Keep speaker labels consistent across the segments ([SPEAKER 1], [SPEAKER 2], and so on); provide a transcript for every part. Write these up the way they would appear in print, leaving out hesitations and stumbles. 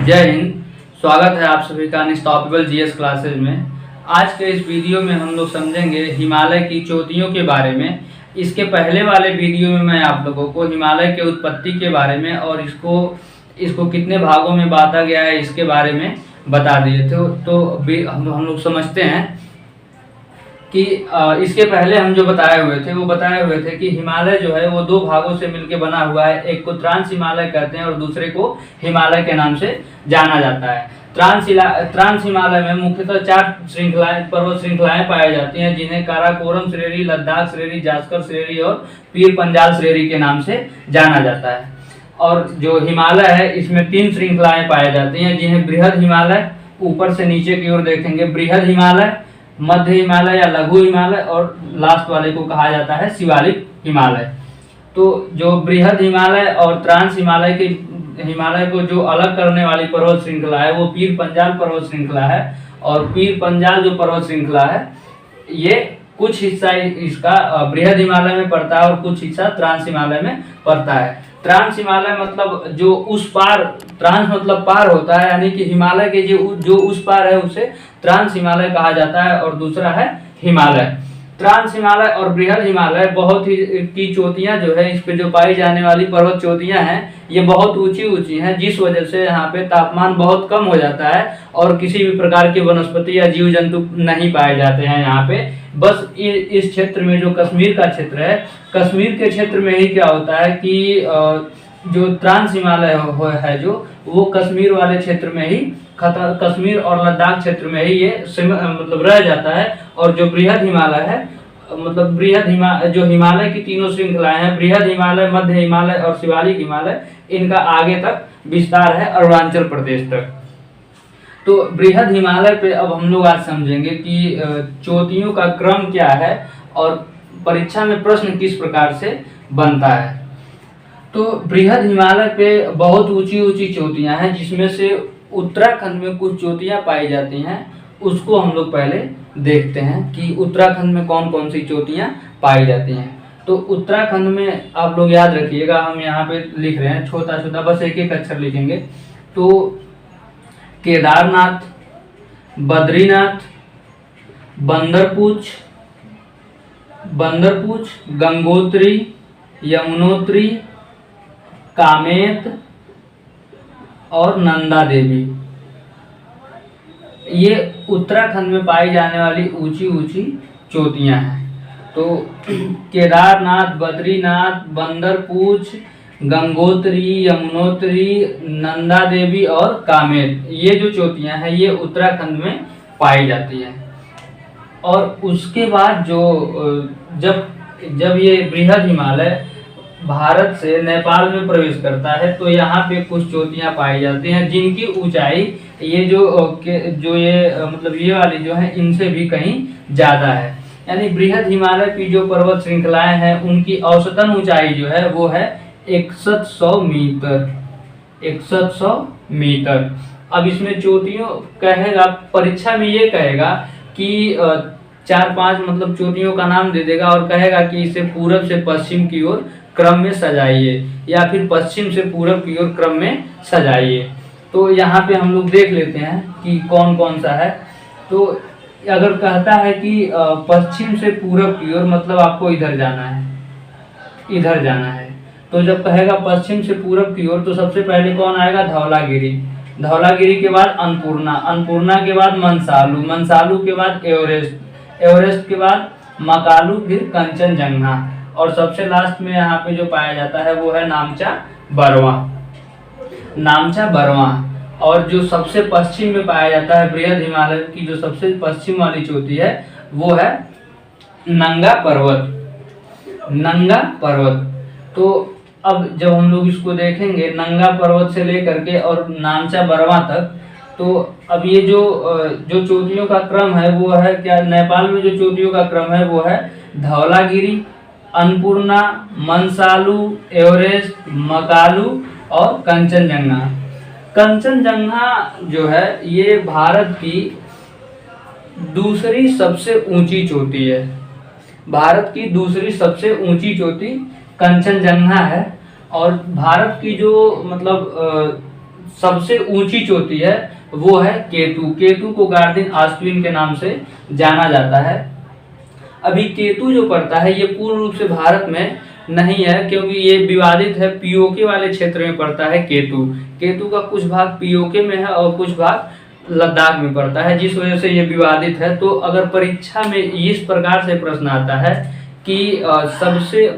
[SPEAKER 1] जय हिंद। स्वागत है आप सभी का अनस्टॉपेबल जीएस क्लासेज में। आज के इस वीडियो में हम लोग समझेंगे हिमालय की चोटियों के बारे में। इसके पहले वाले वीडियो में मैं आप लोगों को हिमालय के उत्पत्ति के बारे में और इसको कितने भागों में बांटा गया है इसके बारे में बता दिए थे। तो हम लोग समझते हैं कि इसके पहले हम जो बताए हुए थे कि हिमालय जो है वो दो भागों से मिलकर बना हुआ है। एक को ट्रांस हिमालय कहते हैं और दूसरे को हिमालय के नाम से जाना जाता है। ट्रांस हिमालय में मुख्यतः 4 पर्वत श्रृंखलाएं पाई जाती हैं, जिन्हें काराकोरम श्रेणी, लद्दाख श्रेणी, जास्कर श्रेणी और पीर पंजाल श्रेणी के नाम से जाना जाता है। और जो हिमालय है इसमें 3 श्रृंखलाएं पाई जाती हैं, जिन्हें बृहद हिमालय, ऊपर से नीचे की ओर देखेंगे बृहद हिमालय, मध्य हिमालय या लघु हिमालय और लास्ट वाले को कहा जाता है शिवालिक हिमालय। तो जो बृहद हिमालय और ट्रांस हिमालय को जो अलग करने वाली पर्वत श्रृंखला है वो पीर पंजाल पर्वत श्रृंखला है। और पीर पंजाल जो पर्वत श्रृंखला है ये कुछ हिस्सा इसका बृहद हिमालय में पड़ता है और कुछ हिस्सा ट्रांस हिमालय में पड़ता है। ट्रांस हिमालय मतलब जो उस पार, ट्रांस मतलब पार होता है, यानी कि हिमालय के जो उस पार है उसे ट्रांस हिमालय कहा जाता है। और दूसरा है हिमालय। ट्रांस हिमालय और बृहद हिमालय बहुत ही की चोटियां जो है, इस पे जो पाई जाने वाली पर्वत चोटियां हैं ये बहुत ऊंची हैं, जिस वजह से यहाँ पे तापमान बहुत कम हो जाता है और किसी भी प्रकार की वनस्पति या जीव जंतु नहीं पाए जाते हैं यहाँ पे। बस इस क्षेत्र में जो कश्मीर का क्षेत्र है, कश्मीर के क्षेत्र में ही क्या होता है कि जो ट्रांस हिमालय है जो वो कश्मीर वाले क्षेत्र में ही कश्मीर और लद्दाख क्षेत्र में ही ये मतलब रह जाता है। और जो बृहद हिमालय है, मतलब जो हिमालय की तीनों श्रृंखलाएं हैं, बृहद हिमालय, मध्य हिमालय और शिवालिक हिमालय, इनका आगे तक विस्तार है अरुणाचल प्रदेश तक। तो बृहद हिमालय पे अब हम लोग आज समझेंगे कि चोटियों का क्रम क्या है और परीक्षा में प्रश्न किस प्रकार से बनता है। तो बृहद हिमालय पे बहुत ऊंची चोटियां हैं, जिसमें से उत्तराखंड में कुछ चोटियां पाई जाती हैं। उसको हम लोग पहले देखते हैं कि उत्तराखंड में कौन कौन सी चोटियां पाई जाती हैं। तो उत्तराखंड में आप लोग याद रखिएगा, हम यहाँ पे लिख रहे हैं छोटा बस एक अक्षर लिखेंगे। तो केदारनाथ, बद्रीनाथ, बंदरपूछ, गंगोत्री, यमुनोत्री, कामेत और नंदा देवी, ये उत्तराखंड में पाई जाने वाली ऊंची चोटियां हैं। तो केदारनाथ, बद्रीनाथ, बंदरपूछ, गंगोत्री, यमुनोत्री, नंदा देवी और कामेत, ये जो चोटियां हैं ये उत्तराखंड में पाई जाती हैं। और उसके बाद जब ये बृहद हिमालय भारत से नेपाल में प्रवेश करता है तो यहाँ पे कुछ चोटियां पाई जाती हैं, जिनकी ऊंचाई ये मतलब ये वाली जो है इनसे भी कहीं ज्यादा है। यानी बृहद हिमालय की जो पर्वत श्रृंखलाएं हैं उनकी औसतन ऊंचाई जो है वो है 6100 मीटर। अब इसमें चोटियों कहेगा, परीक्षा में ये कहेगा कि 4-5 मतलब चोटियों का नाम दे देगा और कहेगा कि इसे पूरब से पश्चिम की ओर क्रम में सजाइए या फिर पश्चिम से पूरब की ओर क्रम में सजाइए। तो यहाँ पे हम लोग देख लेते हैं कि कौन कौन सा है। तो अगर कहता है कि पश्चिम से पूरब की ओर, मतलब आपको इधर जाना है। तो जब कहेगा पश्चिम से पूरब की ओर तो सबसे पहले कौन आएगा? धौलागिरी के बाद अन्नपूर्णा के बाद मनसालू के बाद एवरेस्ट के बाद मकालू, फिर कंचनजंगा और सबसे लास्ट में यहाँ पे जो पाया जाता है वो है नामचा बरवा। और जो सबसे पश्चिम में पाया जाता है बृहद हिमालय की जो सबसे पश्चिम वाली चोटी है वो है नंगा पर्वत। तो अब जब हम लोग इसको देखेंगे नंगा पर्वत से लेकर के और नामचा बरवा तक, तो अब ये जो चोटियों का क्रम है वो है क्या? नेपाल में जो चोटियों का क्रम है वो है धौलागिरी, अन्नपूर्णा, मनसालू, एवरेस्ट, मकालू और कंचनजंगा जो है ये भारत की दूसरी सबसे ऊंची चोटी है। भारत की दूसरी सबसे ऊंची चोटी कंचनजंगा है। और भारत की जो मतलब सबसे ऊंची चोटी है वो है केतु। केतु को गार्डियन आश्विन के नाम से जाना जाता है। अभी केतु जो पड़ता है ये पूर्ण रूप से भारत में नहीं है, क्योंकि ये विवादित है। पीओके वाले क्षेत्र में पड़ता है केतु। केतु का कुछ भाग पीओके में है और कुछ भाग लद्दाख में पड़ता है, जिस वजह से ये विवादित है। तो अगर परीक्षा में इस प्रकार से प्रश्न आता है कि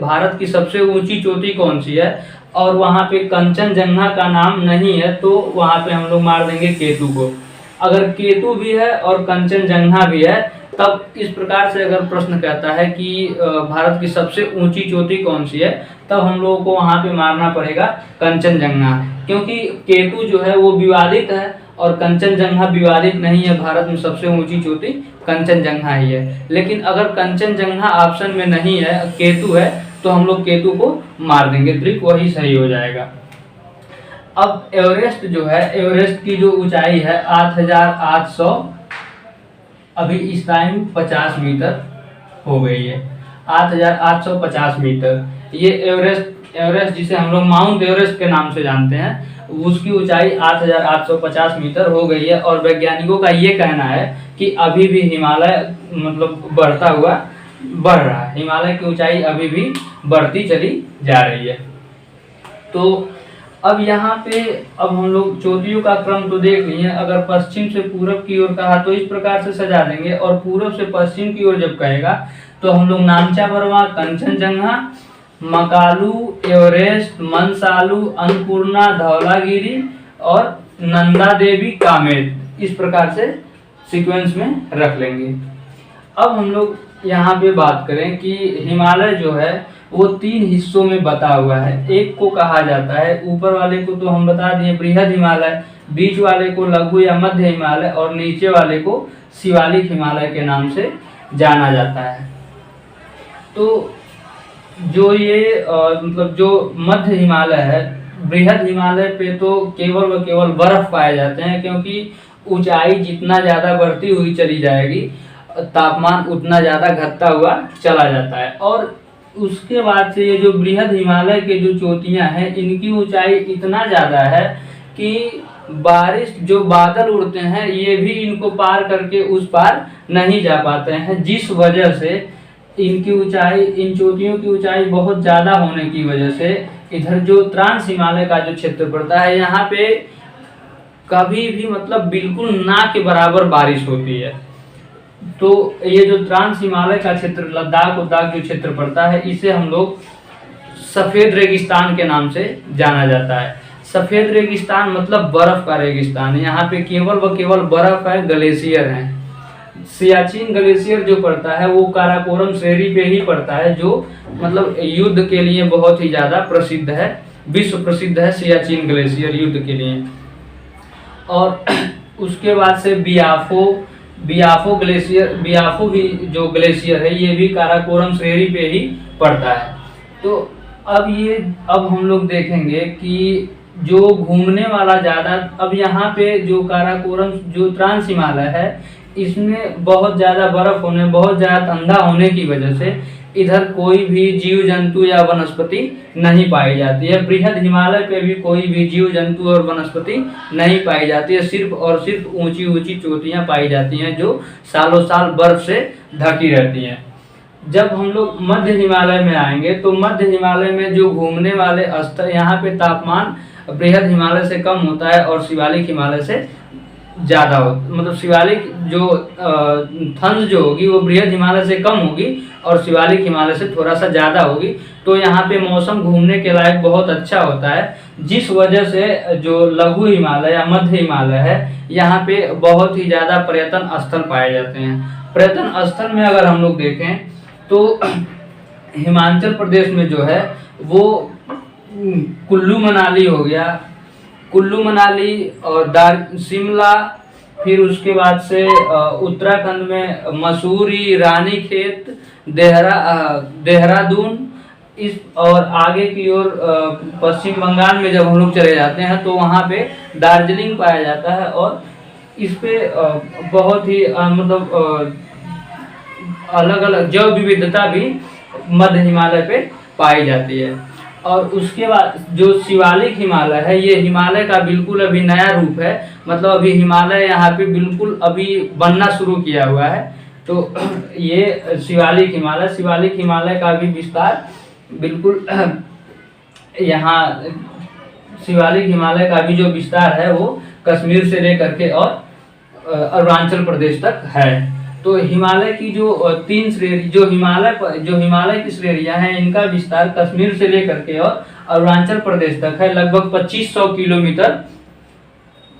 [SPEAKER 1] भारत की सबसे ऊंची चोटी कौन सी है और वहाँ पे कंचनजंगा का नाम नहीं है, तो वहाँ पे हम लोग मार देंगे केतु को। अगर केतु भी है और कंचनजंगा भी है, तब इस प्रकार से अगर प्रश्न कहता है कि भारत की सबसे ऊंची चोटी कौन सी है, तब हम लोगों को वहाँ पे मारना पड़ेगा कंचनजंगा, क्योंकि केतु जो है वो विवादित है और कंचनजंगा विवादित नहीं है। भारत में सबसे ऊंची चोटी कंचनजंगा ही है। लेकिन अगर कंचनजंगा ऑप्शन में नहीं है, केतु है, तो हम लोग केतु को मार देंगे, त्रिक वही सही हो जाएगा। अब एवरेस्ट जो है, एवरेस्ट की जो ऊंचाई है 8,800 अभी इस टाइम 50 मीटर हो गई है। 8,850 मीटर ये एवरेस्ट जिसे हम लोग माउंट एवरेस्ट के नाम से जानते हैं, उसकी ऊंचाई 8,850 मीटर हो गई है। और वैज्ञानिकों का ये कहना है कि अभी भी हिमालय मतलब बढ़ रहा है। हिमालय की ऊंचाई अभी भी बढ़ती चली जा रही है। तो अब यहाँ पे अब हम लोग चोटियों का क्रम तो देख लिए। अगर पश्चिम से पूरब की ओर कहा तो इस प्रकार से सजा देंगे, और पूरब से पश्चिम की ओर जब कहेगा तो हम लोग नामचा बरवा, कंचनजंगा, मकालू, एवरेस्ट, मनसालू, अन्नपूर्णा, धौलागिरी और नंदा देवी, कामेट, इस प्रकार से सीक्वेंस में रख लेंगे। अब हम लोग यहाँ पे बात करें कि हिमालय जो है वो 3 हिस्सों में बटा हुआ है। एक को कहा जाता है, ऊपर वाले को तो हम बता दिए बृहद हिमालय, बीच वाले को लघु या मध्य हिमालय और नीचे वाले को शिवालिक हिमालय के नाम से जाना जाता है। तो जो ये मतलब जो मध्य हिमालय है, बृहद हिमालय पे तो केवल व केवल बर्फ पाए जाते हैं, क्योंकि ऊंचाई जितना ज़्यादा बढ़ती हुई चली जाएगी तापमान उतना ज़्यादा घटता हुआ चला जाता है। और उसके बाद से ये जो बृहद हिमालय के जो चोटियां हैं, इनकी ऊंचाई इतना ज़्यादा है कि बारिश जो बादल उड़ते हैं ये भी इनको पार करके उस पार नहीं जा पाते हैं, जिस वजह से इनकी ऊंचाई, इन चोटियों की ऊंचाई बहुत ज़्यादा होने की वजह से इधर जो ट्रांस हिमालय का जो क्षेत्र पड़ता है, यहाँ पे कभी भी मतलब बिल्कुल ना के बराबर बारिश होती है। तो ये जो ट्रांस हिमालय का क्षेत्र, लद्दाख जो क्षेत्र पड़ता है, इसे हम लोग सफ़ेद रेगिस्तान के नाम से जाना जाता है। सफ़ेद रेगिस्तान मतलब बर्फ का रेगिस्तान है। यहाँ पे केवल व केवल बर्फ है, ग्लेशियर है। सियाचिन ग्लेशियर जो पड़ता है वो काराकोरम श्रेणी पे ही पड़ता है, जो मतलब युद्ध के लिए बहुत ही ज़्यादा प्रसिद्ध है, विश्व प्रसिद्ध है सियाचिन ग्लेशियर युद्ध के लिए। और उसके बाद से बियाफो भी जो ग्लेशियर है, ये भी काराकोरम श्रेणी पे ही पड़ता है। तो अब हम लोग देखेंगे कि जो घूमने वाला ज़्यादा, अब यहाँ पे जो काराकोरम जो ट्रांस हिमालय है, इसमें बहुत ज़्यादा बर्फ होने, बहुत ज़्यादा ठंडा होने की वजह से इधर कोई भी जीव जंतु या वनस्पति नहीं पाई जाती है। बृहद हिमालय पे भी कोई भी जीव जंतु और वनस्पति नहीं पाई जाती है। सिर्फ और सिर्फ ऊंची ऊंची चोटियां पाई जाती हैं जो सालों साल बर्फ से ढकी रहती हैं। जब हम लोग मध्य हिमालय में आएंगे तो मध्य हिमालय में जो घूमने वाले स्थल, यहाँ पे तापमान बृहद हिमालय से कम होता है और शिवालिक हिमालय से ज़्यादा हो, मतलब शिवालिक जो ठंड जो होगी वो बृहद हिमालय से कम होगी और शिवालिक हिमालय से थोड़ा सा ज़्यादा होगी। तो यहाँ पे मौसम घूमने के लायक बहुत अच्छा होता है, जिस वजह से जो लघु हिमालय या मध्य हिमालय है, यहाँ पे बहुत ही ज़्यादा पर्यटन स्थल पाए जाते हैं। पर्यटन स्थल में अगर हम लोग देखें तो हिमाचल प्रदेश में जो है वो कुल्लू मनाली हो गया, कुल्लू मनाली और शिमला, फिर उसके बाद से उत्तराखंड में मसूरी, रानीखेत, देहरादून, इस और आगे की ओर पश्चिम बंगाल में जब हम लोग चले जाते हैं तो वहाँ पे दार्जिलिंग पाया जाता है। और इस पे बहुत ही मतलब अलग अलग जैव विविधता भी मध्य हिमालय पे पाई जाती है। और उसके बाद जो शिवालिक हिमालय है, ये हिमालय का बिल्कुल अभी नया रूप है, मतलब अभी हिमालय यहाँ पे बिल्कुल अभी बनना शुरू किया हुआ है। तो ये शिवालिक हिमालय का भी विस्तार बिल्कुल यहाँ शिवालिक हिमालय का भी जो विस्तार है वो कश्मीर से लेकर के और अरुणाचल प्रदेश तक है। तो हिमालय की जो तीन श्रेणी जो हिमालय की श्रेणियां हैं, इनका विस्तार कश्मीर से लेकर के और अरुणाचल प्रदेश तक है, लगभग 2500 किलोमीटर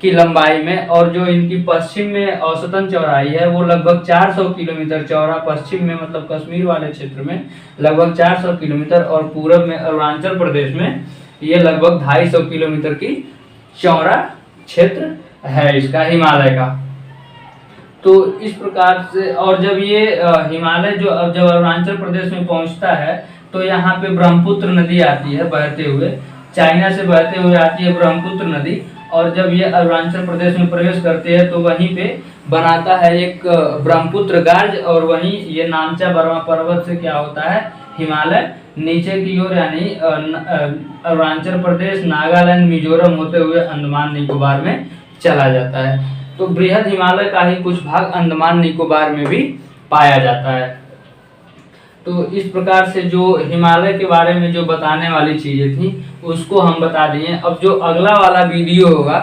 [SPEAKER 1] की लंबाई में। और जो इनकी पश्चिम में औसतन चौड़ाई है वो लगभग 400 किलोमीटर चौड़ा, पश्चिम में मतलब कश्मीर वाले क्षेत्र में लगभग 400 किलोमीटर, और पूरब में अरुणाचल प्रदेश में ये लगभग 250 किलोमीटर की चौड़ा क्षेत्र है इसका, हिमालय का। तो इस प्रकार से, और जब ये हिमालय जब अरुणाचल प्रदेश में पहुंचता है तो यहाँ पे ब्रह्मपुत्र नदी आती है बहते हुए, चाइना से बहते हुए आती है ब्रह्मपुत्र नदी। और जब ये अरुणाचल प्रदेश में प्रवेश करते हैं तो वहीं पे बनाता है एक ब्रह्मपुत्र गार्ज, और वहीं ये नामचा बर्मा पर्वत से क्या होता है, हिमालय नीचे की ओर यानी अरुणाचल प्रदेश, नागालैंड, मिजोरम होते हुए अंडमान निकोबार में चला जाता है। तो बृहद हिमालय का ही कुछ भाग अंडमान निकोबार में भी पाया जाता है। तो इस प्रकार से जो हिमालय के बारे में जो बताने वाली चीजें थी उसको हम बता दिए। अब जो अगला वाला वीडियो होगा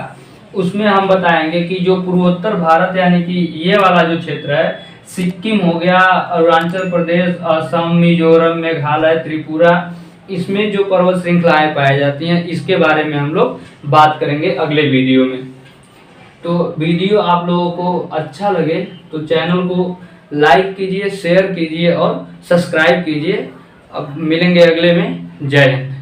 [SPEAKER 1] उसमें हम बताएंगे कि जो पूर्वोत्तर भारत यानी कि ये वाला जो क्षेत्र है, सिक्किम हो गया, अरुणाचल प्रदेश, असम, मिजोरम, मेघालय, त्रिपुरा, इसमें जो पर्वत श्रृंखलाएं पाई जाती हैं, इसके बारे में हम लोग बात करेंगे अगले वीडियो में। तो वीडियो आप लोगों को अच्छा लगे तो चैनल को लाइक कीजिए, शेयर कीजिए और सब्सक्राइब कीजिए। अब मिलेंगे अगले में। जय हिंद।